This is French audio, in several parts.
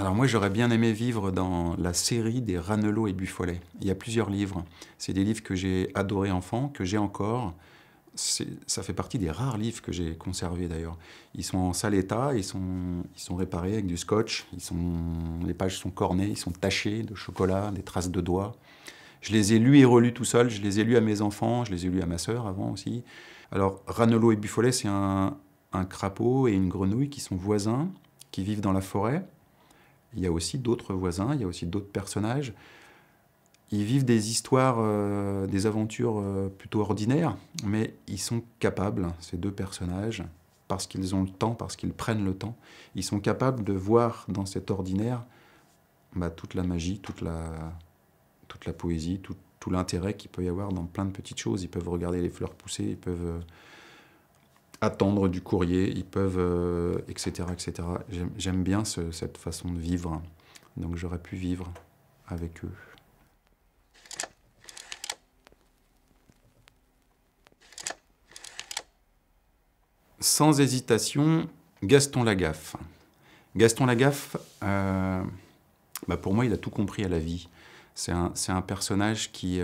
Alors moi, j'aurais bien aimé vivre dans la série des Ranelagh et Buffet. Il y a plusieurs livres. C'est des livres que j'ai adorés enfant, que j'ai encore. Ça fait partie des rares livres que j'ai conservés d'ailleurs. Ils sont en sale état, ils sont réparés avec du scotch, les pages sont cornées, ils sont tachés de chocolat, des traces de doigts. Je les ai lus et relus tout seul, je les ai lus à mes enfants, je les ai lus à ma sœur avant aussi. Alors Ranelagh et Buffet, c'est un crapaud et une grenouille qui sont voisins, qui vivent dans la forêt. Il y a aussi d'autres voisins, il y a aussi d'autres personnages. Ils vivent des histoires, des aventures plutôt ordinaires, mais ils sont capables, ces deux personnages, parce qu'ils ont le temps, parce qu'ils prennent le temps, ils sont capables de voir dans cet ordinaire toute la magie, toute la poésie, tout l'intérêt qu'il peut y avoir dans plein de petites choses. Ils peuvent regarder les fleurs pousser, ils peuvent attendre du courrier, ils peuvent, etc., etc. J'aime bien cette façon de vivre, donc j'aurais pu vivre avec eux. Sans hésitation, Gaston Lagaffe. Gaston Lagaffe, pour moi, il a tout compris à la vie. C'est un personnage qui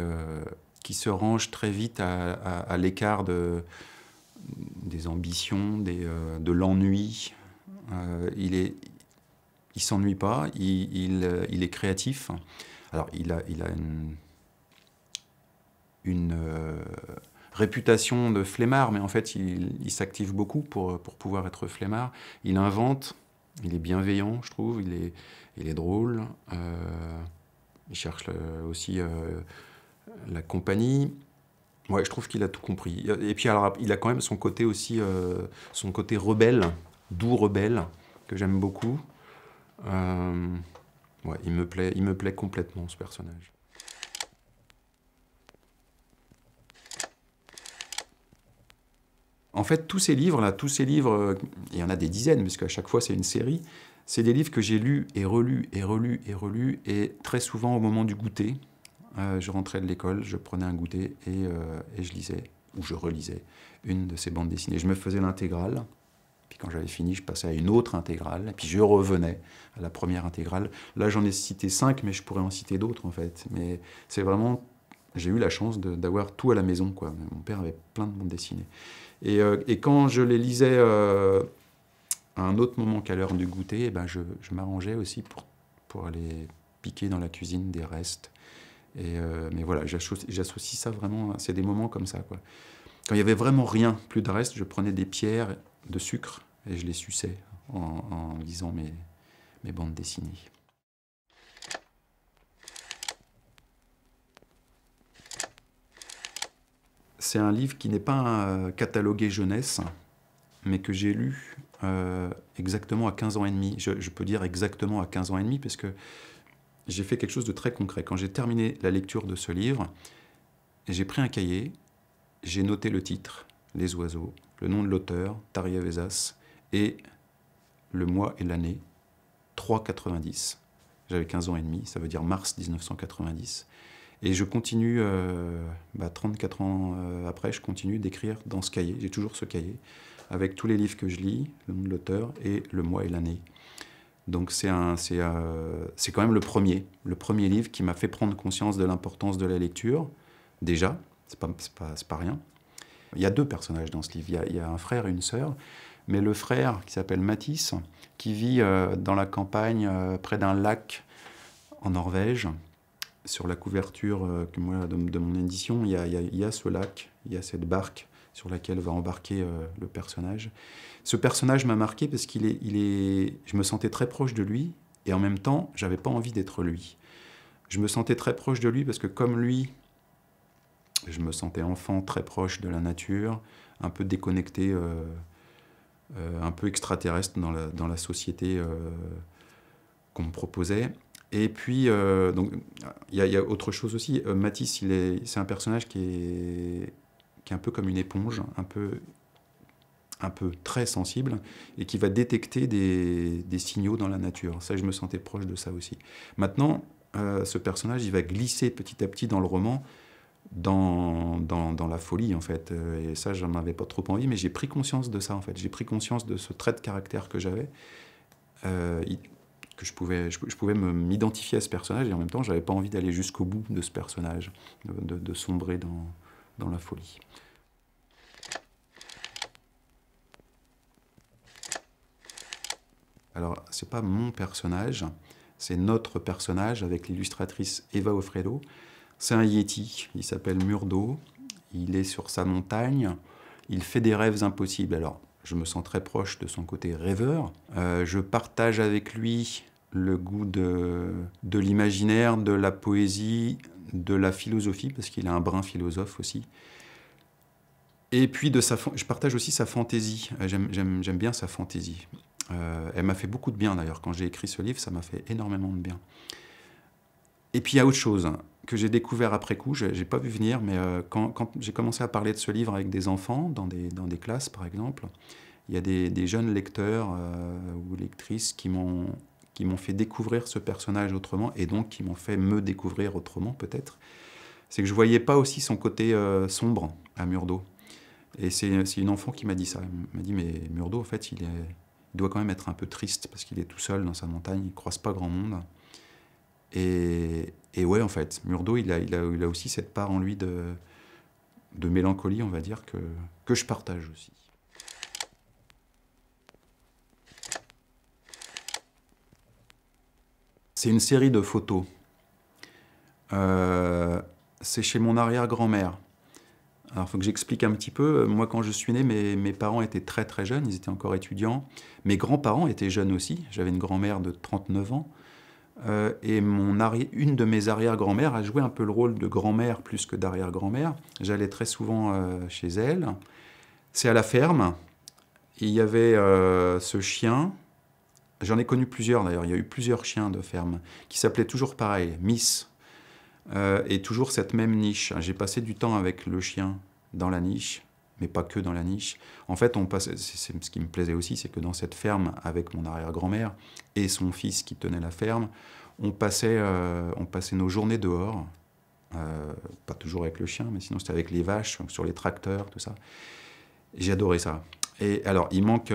se range très vite à l'écart des ambitions, de l'ennui. Il s'ennuie pas, il est créatif. Alors, il a une réputation de flemmard, mais en fait, il s'active beaucoup pour pouvoir être flemmard. Il invente, il est bienveillant, je trouve, il est drôle. Il cherche aussi la compagnie. Ouais, je trouve qu'il a tout compris. Et puis, alors, il a quand même son côté aussi, son côté rebelle, doux rebelle, que j'aime beaucoup. Ouais, il me plaît complètement, ce personnage. En fait, tous ces livres-là, il y en a des dizaines, parce qu'à chaque fois, c'est une série, c'est des livres que j'ai lus et relus et relus et relus, et très souvent au moment du goûter, je rentrais de l'école, je prenais un goûter et je lisais, ou je relisais, une de ces bandes dessinées. Je me faisais l'intégrale, puis quand j'avais fini, je passais à une autre intégrale, et puis je revenais à la première intégrale. Là, j'en ai cité 5, mais je pourrais en citer d'autres, en fait. Mais c'est vraiment... J'ai eu la chance d'avoir tout à la maison, quoi. Mon père avait plein de bandes dessinées. Et quand je les lisais à un autre moment qu'à l'heure du goûter, eh ben je m'arrangeais aussi pour aller piquer dans la cuisine des restes. Mais voilà, j'associe ça vraiment, c'est des moments comme ça, quoi. Quand il y avait vraiment rien, plus de reste, je prenais des pierres de sucre et je les suçais en lisant mes bandes dessinées. C'est un livre qui n'est pas catalogué jeunesse, mais que j'ai lu exactement à 15 ans et demi. Je peux dire exactement à 15 ans et demi, parce que j'ai fait quelque chose de très concret. Quand j'ai terminé la lecture de ce livre, j'ai pris un cahier, j'ai noté le titre, Les oiseaux, le nom de l'auteur, Taria Vesas, et le mois et l'année, 3,90. J'avais 15 ans et demi, ça veut dire mars 1990. Et je continue, 34 ans après, je continue d'écrire dans ce cahier. J'ai toujours ce cahier, avec tous les livres que je lis, le nom de l'auteur et le mois et l'année. Donc c'est quand même le premier livre qui m'a fait prendre conscience de l'importance de la lecture. Déjà, c'est pas rien. Il y a deux personnages dans ce livre. Il y a un frère et une sœur. Mais le frère, qui s'appelle Mathis, qui vit dans la campagne, près d'un lac en Norvège. Sur la couverture de mon édition, il y a ce lac, il y a cette barque sur laquelle va embarquer le personnage. Ce personnage m'a marqué parce je me sentais très proche de lui, et en même temps, j'avais pas envie d'être lui. Je me sentais très proche de lui parce que comme lui, je me sentais enfant très proche de la nature, un peu déconnecté, un peu extraterrestre dans la société qu'on me proposait. Et puis, donc, il y a autre chose aussi. Mathis, c'est un personnage qui est un peu comme une éponge, un peu très sensible, et qui va détecter des signaux dans la nature. Ça, je me sentais proche de ça aussi. Maintenant, ce personnage, il va glisser petit à petit dans le roman, dans la folie, en fait. Et ça, j'en avais pas trop envie, mais j'ai pris conscience de ça, en fait. J'ai pris conscience de ce trait de caractère que j'avais. que je pouvais m'identifier à ce personnage, et en même temps, je n'avais pas envie d'aller jusqu'au bout de ce personnage, de sombrer dans la folie. Alors, c'est pas mon personnage, c'est notre personnage avec l'illustratrice Eva Offredo. C'est un Yéti, il s'appelle Murdo, il est sur sa montagne, il fait des rêves impossibles. Alors, je me sens très proche de son côté rêveur. Je partage avec lui le goût de l'imaginaire, de la poésie, de la philosophie, parce qu'il a un brin philosophe aussi. Et puis, je partage aussi sa fantaisie. J'aime bien sa fantaisie. Elle m'a fait beaucoup de bien d'ailleurs. Quand j'ai écrit ce livre, ça m'a fait énormément de bien. Et puis il y a autre chose que j'ai découvert après coup, je n'ai pas vu venir, mais quand j'ai commencé à parler de ce livre avec des enfants, dans des classes par exemple, il y a des jeunes lecteurs ou lectrices qui m'ont fait découvrir ce personnage autrement, et donc qui m'ont fait me découvrir autrement peut-être. C'est que je ne voyais pas aussi son côté sombre à Murdo. Et c'est une enfant qui m'a dit ça. Elle m'a dit, mais Murdo, en fait, il doit quand même être un peu triste, parce qu'il est tout seul dans sa montagne, il ne croise pas grand monde. Et ouais, en fait, Murdo, il a aussi cette part en lui de mélancolie, on va dire, que je partage aussi. C'est une série de photos. C'est chez mon arrière-grand-mère. Alors, il faut que j'explique un petit peu. Moi, quand je suis né, mes parents étaient très très jeunes, ils étaient encore étudiants. Mes grands-parents étaient jeunes aussi. J'avais une grand-mère de 39 ans. Et une de mes arrière-grand-mères a joué un peu le rôle de grand-mère plus que d'arrière-grand-mère. J'allais très souvent chez elle. C'est à la ferme. Il y avait ce chien. J'en ai connu plusieurs d'ailleurs. Il y a eu plusieurs chiens de ferme qui s'appelaient toujours pareil, Miss. Et toujours cette même niche. J'ai passé du temps avec le chien dans la niche, mais pas que dans la niche. En fait, ce qui me plaisait aussi, c'est que dans cette ferme, avec mon arrière-grand-mère et son fils qui tenait la ferme, on passait nos journées dehors, pas toujours avec le chien, mais sinon c'était avec les vaches, sur les tracteurs, tout ça. J'ai adoré ça. Et alors, il manque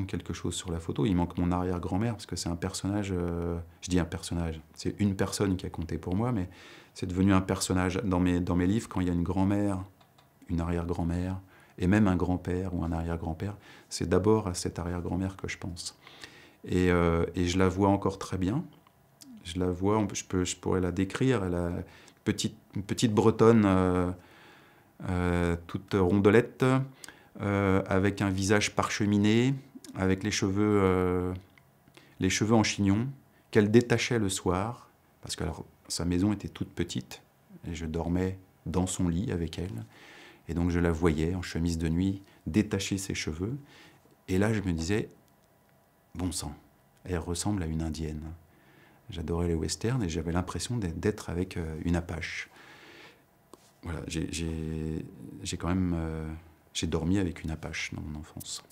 quelque chose sur la photo, il manque mon arrière-grand-mère, parce que c'est un personnage, je dis un personnage, c'est une personne qui a compté pour moi, mais c'est devenu un personnage. Dans mes livres, quand il y a une grand-mère, une arrière-grand-mère, et même un grand-père ou un arrière-grand-père, c'est d'abord à cette arrière-grand-mère que je pense. Et je la vois encore très bien. Je la vois, je pourrais la décrire. Elle a une petite bretonne toute rondelette, avec un visage parcheminé, avec les cheveux en chignon, qu'elle détachait le soir, parce que alors, sa maison était toute petite, et je dormais dans son lit avec elle. Et donc je la voyais en chemise de nuit, détacher ses cheveux. Et là je me disais, bon sang, elle ressemble à une indienne. J'adorais les westerns et j'avais l'impression d'être avec une apache. Voilà, j'ai dormi avec une apache dans mon enfance.